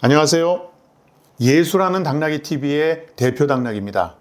안녕하세요. 예술하는 당나귀 TV의 대표 당나귀입니다.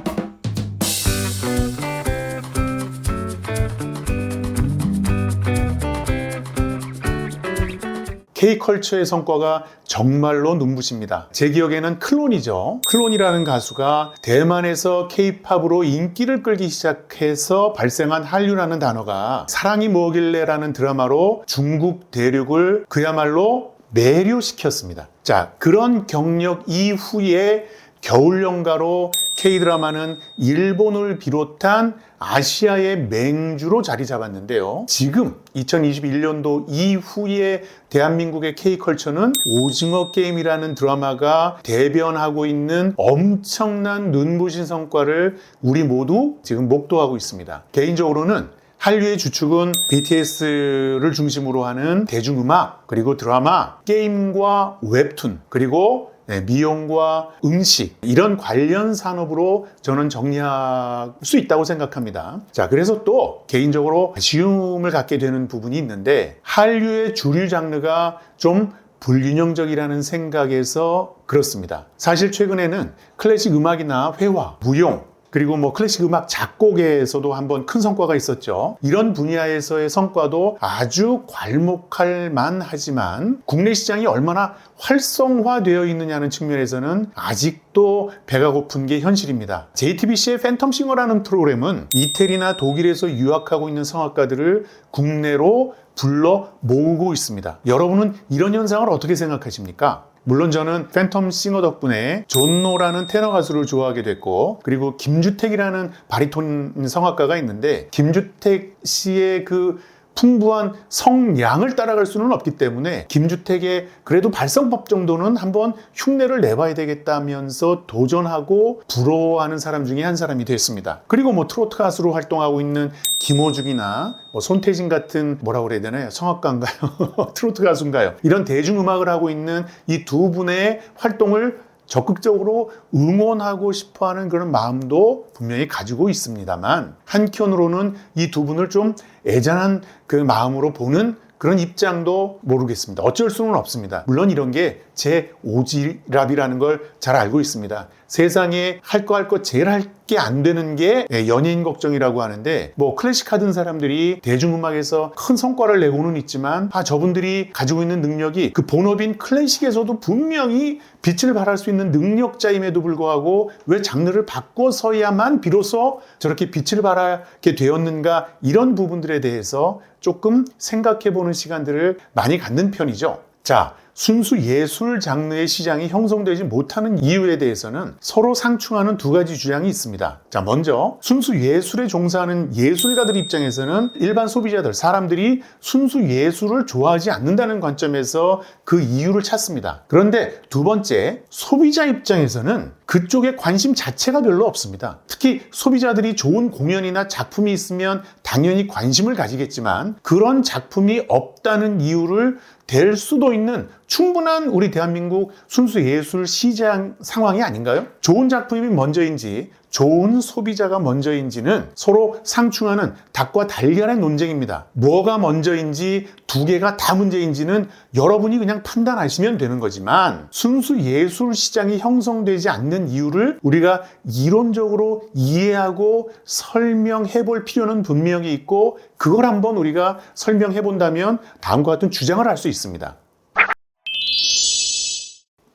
K컬처의 성과가 정말로 눈부십니다. 제 기억에는 클론이죠. 클론이라는 가수가 대만에서 K-팝으로 인기를 끌기 시작해서 발생한 한류라는 단어가 사랑이 뭐길래라는 드라마로 중국 대륙을 그야말로 매료시켰습니다. 자, 그런 경력 이후에 겨울연가로 K드라마는 일본을 비롯한 아시아의 맹주로 자리 잡았는데요. 지금 2021년도 이후에 대한민국의 K컬처는 오징어 게임이라는 드라마가 대변하고 있는 엄청난 눈부신 성과를 우리 모두 지금 목도하고 있습니다. 개인적으로는 한류의 주축은 BTS를 중심으로 하는 대중음악, 그리고 드라마, 게임과 웹툰, 그리고 미용과 음식, 이런 관련 산업으로 저는 정리할 수 있다고 생각합니다. 자, 그래서 또 개인적으로 아쉬움을 갖게 되는 부분이 있는데, 한류의 주류 장르가 좀 불균형적이라는 생각에서 그렇습니다. 사실 최근에는 클래식 음악이나 회화, 무용, 그리고 클래식 음악 작곡에서도 한번 큰 성과가 있었죠. 이런 분야에서의 성과도 아주 괄목할 만하지만 국내 시장이 얼마나 활성화되어 있느냐는 측면에서는 아직도 배가 고픈 게 현실입니다. JTBC의 팬텀싱어라는 프로그램은 이태리나 독일에서 유학하고 있는 성악가들을 국내로 불러 모으고 있습니다. 여러분은 이런 현상을 어떻게 생각하십니까? 물론 저는 팬텀싱어 덕분에 존노라는 테너 가수를 좋아하게 됐고, 그리고 김주택이라는 바리톤 성악가가 있는데, 김주택 씨의 그 풍부한 성량을 따라갈 수는 없기 때문에 김주택의 그래도 발성법 정도는 한번 흉내를 내봐야 되겠다면서 도전하고 부러워하는 사람 중에 한 사람이 됐습니다. 그리고 트로트 가수로 활동하고 있는 김호중이나 손태진 같은, 뭐라고 그래야 되나요? 성악가인가요? 트로트 가수인가요? 이런 대중음악을 하고 있는 이 두 분의 활동을 적극적으로 응원하고 싶어하는 그런 마음도 분명히 가지고 있습니다만, 한켠으로는 이 두 분을 좀 애잔한 그 마음으로 보는 그런 입장도 모르겠습니다. 어쩔 수는 없습니다. 물론 이런 게 제 오지랖이라는 걸 잘 알고 있습니다. 세상에 할 거 제일 할 게 안 되는 게 연예인 걱정이라고 하는데, 클래식 하던 사람들이 대중음악에서 큰 성과를 내고는 있지만, 저분들이 가지고 있는 능력이 그 본업인 클래식에서도 분명히 빛을 발할 수 있는 능력자임에도 불구하고 왜 장르를 바꿔서야만 비로소 저렇게 빛을 발하게 되었는가, 이런 부분들에 대해서 조금 생각해보는 시간들을 많이 갖는 편이죠. 자, 순수 예술 장르의 시장이 형성되지 못하는 이유에 대해서는 서로 상충하는 두 가지 주장이 있습니다. 자, 먼저 순수 예술에 종사하는 예술가들 입장에서는 일반 소비자들, 사람들이 순수 예술을 좋아하지 않는다는 관점에서 그 이유를 찾습니다. 그런데 두 번째, 소비자 입장에서는 그쪽에 관심 자체가 별로 없습니다. 특히 소비자들이 좋은 공연이나 작품이 있으면 당연히 관심을 가지겠지만, 그런 작품이 없다는 이유를 될 수도 있는 충분한 우리 대한민국 순수 예술 시장 상황이 아닌가요? 좋은 작품이 먼저인지 좋은 소비자가 먼저인지는 서로 상충하는 닭과 달걀의 논쟁입니다. 뭐가 먼저인지 두 개가 다 문제인지는 여러분이 그냥 판단하시면 되는 거지만, 순수 예술 시장이 형성되지 않는 이유를 우리가 이론적으로 이해하고 설명해 볼 필요는 분명히 있고, 그걸 한번 우리가 설명해 본다면 다음과 같은 주장을 할 수 있습니다.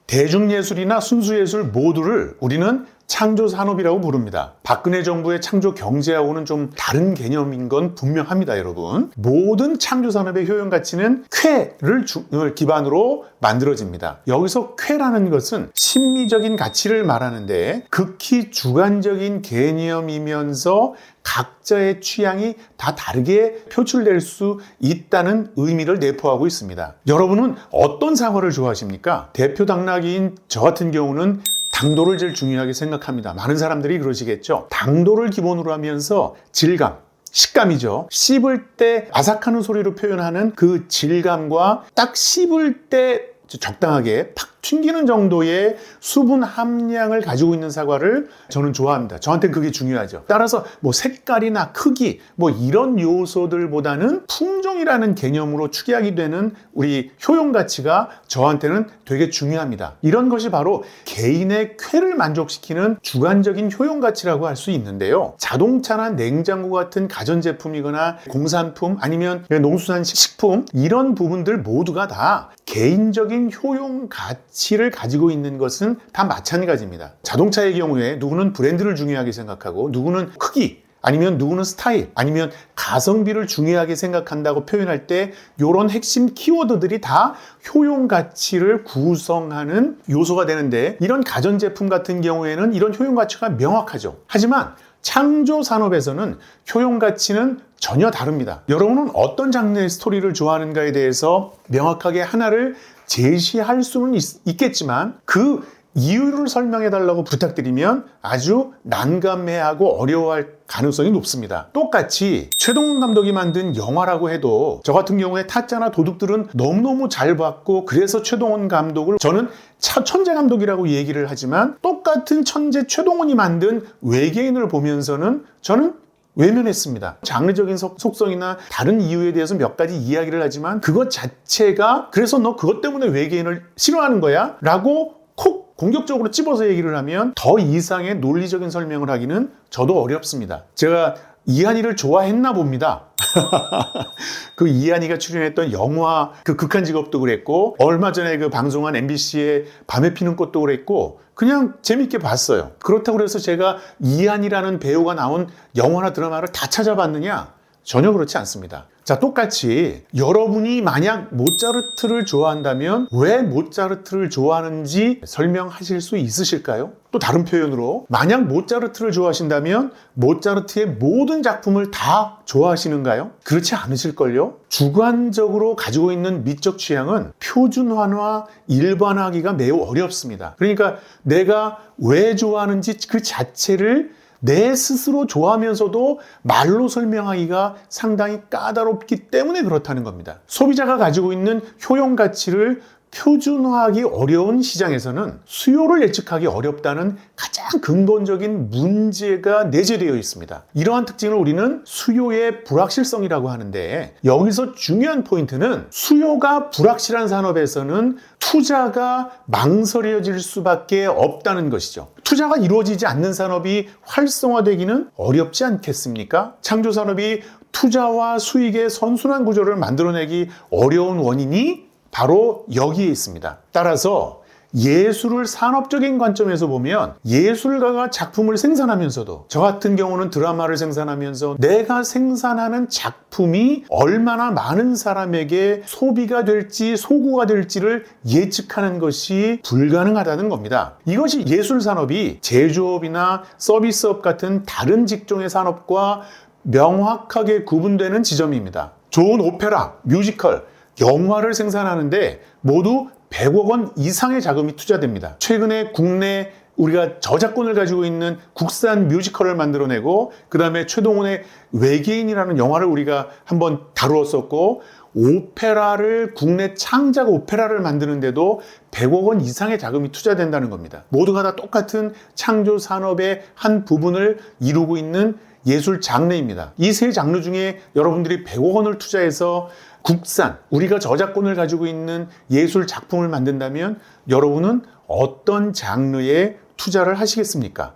대중예술이나 순수예술 모두를 우리는 창조산업이라고 부릅니다. 박근혜 정부의 창조경제하고는 좀 다른 개념인 건 분명합니다, 여러분. 모든 창조산업의 효용가치는 쾌를 기반으로 만들어집니다. 여기서 쾌라는 것은 심미적인 가치를 말하는데, 극히 주관적인 개념이면서 각자의 취향이 다 다르게 표출될 수 있다는 의미를 내포하고 있습니다. 여러분은 어떤 상어를 좋아하십니까? 대표 당나귀인 저 같은 경우는 당도를 제일 중요하게 생각합니다. 많은 사람들이 그러시겠죠. 당도를 기본으로 하면서 질감, 식감이죠. 씹을 때 아삭하는 소리로 표현하는 그 질감과 딱 씹을 때 적당하게 팍 튕기는 정도의 수분 함량을 가지고 있는 사과를 저는 좋아합니다. 저한테는 그게 중요하죠. 따라서 뭐 색깔이나 크기 뭐 이런 요소들보다는 품종이라는 개념으로 축약이 되는 우리 효용 가치가 저한테는 되게 중요합니다. 이런 것이 바로 개인의 쾌를 만족시키는 주관적인 효용 가치라고 할 수 있는데요. 자동차나 냉장고 같은 가전제품이거나 공산품 아니면 농수산식품 이런 부분들 모두가 다 개인적인 효용 가치를 가지고 있는 것은 다 마찬가지입니다. 자동차의 경우에 누구는 브랜드를 중요하게 생각하고 누구는 크기 아니면 누구는 스타일 아니면 가성비를 중요하게 생각한다고 표현할 때 이런 핵심 키워드들이 다 효용 가치를 구성하는 요소가 되는데 이런 가전제품 같은 경우에는 이런 효용 가치가 명확하죠. 하지만 창조 산업에서는 효용 가치는 전혀 다릅니다. 여러분은 어떤 장르의 스토리를 좋아하는가에 대해서 명확하게 하나를 제시할 수는 있겠지만 그 이유를 설명해 달라고 부탁드리면 아주 난감해하고 어려워할 가능성이 높습니다. 똑같이 최동원 감독이 만든 영화라고 해도 저 같은 경우에 타짜나 도둑들은 너무너무 잘 봤고 그래서 최동원 감독을 저는 천재 감독이라고 얘기를 하지만 똑같은 천재 최동원이 만든 외계인을 보면서는 저는 외면했습니다. 장르적인 속성이나 다른 이유에 대해서 몇 가지 이야기를 하지만 그것 자체가 그래서 너 그것 때문에 외계인을 싫어하는 거야? 라고 콕 공격적으로 찝어서 얘기를 하면 더 이상의 논리적인 설명을 하기는 저도 어렵습니다. 제가 이한이를 좋아했나 봅니다. 그 이한이가 출연했던 영화 그 극한 직업도 그랬고 얼마 전에 그 방송한 MBC의 밤에 피는 꽃도 그랬고 그냥 재밌게 봤어요. 그렇다고 해서 제가 이한이라는 배우가 나온 영화나 드라마를 다 찾아봤느냐? 전혀 그렇지 않습니다. 자, 똑같이 여러분이 만약 모차르트를 좋아한다면 왜 모차르트를 좋아하는지 설명하실 수 있으실까요? 또 다른 표현으로 만약 모차르트를 좋아하신다면 모차르트의 모든 작품을 다 좋아하시는가요? 그렇지 않으실걸요? 주관적으로 가지고 있는 미적 취향은 표준화나 일반화하기가 매우 어렵습니다. 그러니까 내가 왜 좋아하는지 그 자체를 내 스스로 좋아하면서도 말로 설명하기가 상당히 까다롭기 때문에 그렇다는 겁니다. 소비자가 가지고 있는 효용 가치를 표준화하기 어려운 시장에서는 수요를 예측하기 어렵다는 가장 근본적인 문제가 내재되어 있습니다. 이러한 특징을 우리는 수요의 불확실성이라고 하는데 여기서 중요한 포인트는 수요가 불확실한 산업에서는 투자가 망설여질 수밖에 없다는 것이죠. 투자가 이루어지지 않는 산업이 활성화되기는 어렵지 않겠습니까? 창조산업이 투자와 수익의 선순환 구조를 만들어내기 어려운 원인이 바로 여기에 있습니다. 따라서 예술을 산업적인 관점에서 보면 예술가가 작품을 생산하면서도 저 같은 경우는 드라마를 생산하면서 내가 생산하는 작품이 얼마나 많은 사람에게 소비가 될지 소구가 될지를 예측하는 것이 불가능하다는 겁니다. 이것이 예술 산업이 제조업이나 서비스업 같은 다른 직종의 산업과 명확하게 구분되는 지점입니다. 좋은 오페라, 뮤지컬, 영화를 생산하는데 모두 100억 원 이상의 자금이 투자됩니다. 최근에 국내 우리가 저작권을 가지고 있는 국산 뮤지컬을 만들어내고 그 다음에 최동원의 외계인이라는 영화를 우리가 한번 다루었었고 오페라를 국내 창작 오페라를 만드는데도 100억 원 이상의 자금이 투자된다는 겁니다. 모두가 다 똑같은 창조 산업의 한 부분을 이루고 있는 예술 장르입니다. 이 세 장르 중에 여러분들이 100억 원을 투자해서 국산, 우리가 저작권을 가지고 있는 예술 작품을 만든다면 여러분은 어떤 장르에 투자를 하시겠습니까?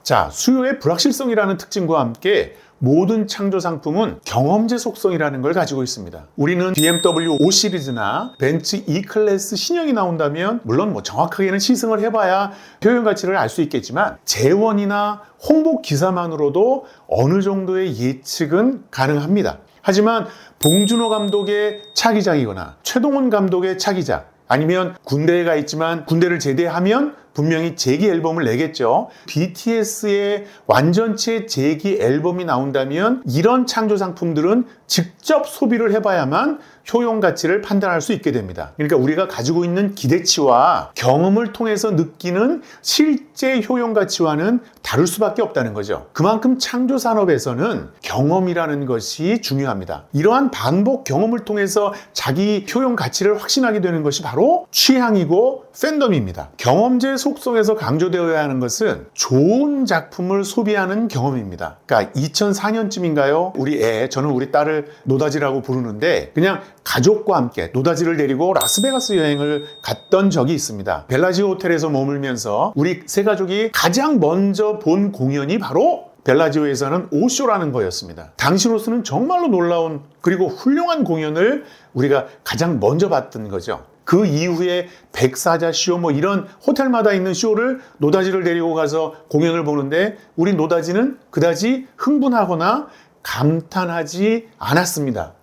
자, 수요의 불확실성이라는 특징과 함께 모든 창조 상품은 경험제 속성이라는 걸 가지고 있습니다. 우리는 BMW 5 시리즈나 벤츠 E클래스 신형이 나온다면 물론 정확하게는 시승을 해봐야 효용 가치를 알 수 있겠지만 재원이나 홍보 기사만으로도 어느 정도의 예측은 가능합니다. 하지만 봉준호 감독의 차기작이거나 최동원 감독의 차기작 아니면 군대에 가 있지만 군대를 제대하면 분명히 재기 앨범을 내겠죠. BTS의 완전체 재기 앨범이 나온다면 이런 창조 상품들은 직접 소비를 해봐야만 효용 가치를 판단할 수 있게 됩니다. 그러니까 우리가 가지고 있는 기대치와 경험을 통해서 느끼는 실제 효용 가치와는 다를 수밖에 없다는 거죠. 그만큼 창조 산업에서는 경험이라는 것이 중요합니다. 이러한 반복 경험을 통해서 자기 효용 가치를 확신하게 되는 것이 바로 취향이고 팬덤입니다. 경험제의 속성에서 강조되어야 하는 것은 좋은 작품을 소비하는 경험입니다. 그러니까 2004년쯤인가요? 저는 우리 딸을 노다지라고 부르는데 그냥 가족과 함께 노다지를 데리고 라스베가스 여행을 갔던 적이 있습니다. 벨라지오 호텔에서 머물면서 우리 세 가족이 가장 먼저 본 공연이 바로 벨라지오에서는 오쇼라는 거였습니다. 당시로서는 정말로 놀라운 그리고 훌륭한 공연을 우리가 가장 먼저 봤던 거죠. 그 이후에 백사자 쇼 이런 호텔마다 있는 쇼를 노다지를 데리고 가서 공연을 보는데 우리 노다지는 그다지 흥분하거나 감탄하지 않았습니다.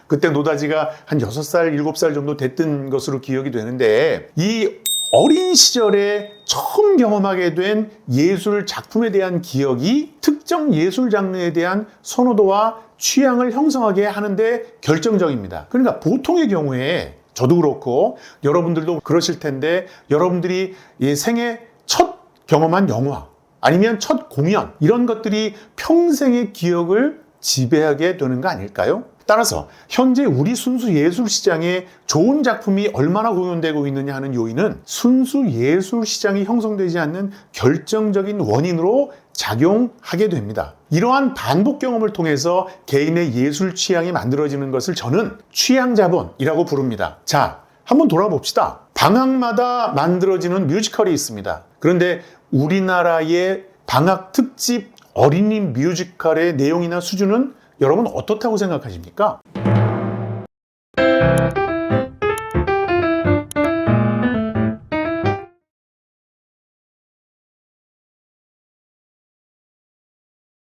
그때 노다지가 한 6살, 7살 정도 됐던 것으로 기억이 되는데 이 어린 시절에 처음 경험하게 된 예술 작품에 대한 기억이 특정 예술 장르에 대한 선호도와 취향을 형성하게 하는데 결정적입니다. 그러니까 보통의 경우에 저도 그렇고 여러분들도 그러실 텐데 여러분들이 생애 첫 경험한 영화 아니면 첫 공연 이런 것들이 평생의 기억을 지배하게 되는 거 아닐까요? 따라서 현재 우리 순수 예술 시장에 좋은 작품이 얼마나 공연되고 있느냐 하는 요인은 순수 예술 시장이 형성되지 않는 결정적인 원인으로 작용하게 됩니다. 이러한 반복 경험을 통해서 개인의 예술 취향이 만들어지는 것을 저는 취향 자본이라고 부릅니다. 자, 한번 돌아봅시다. 방학마다 만들어지는 뮤지컬이 있습니다. 그런데 우리나라의 방학 특집 어린이 뮤지컬의 내용이나 수준은 여러분 어떻다고 생각하십니까?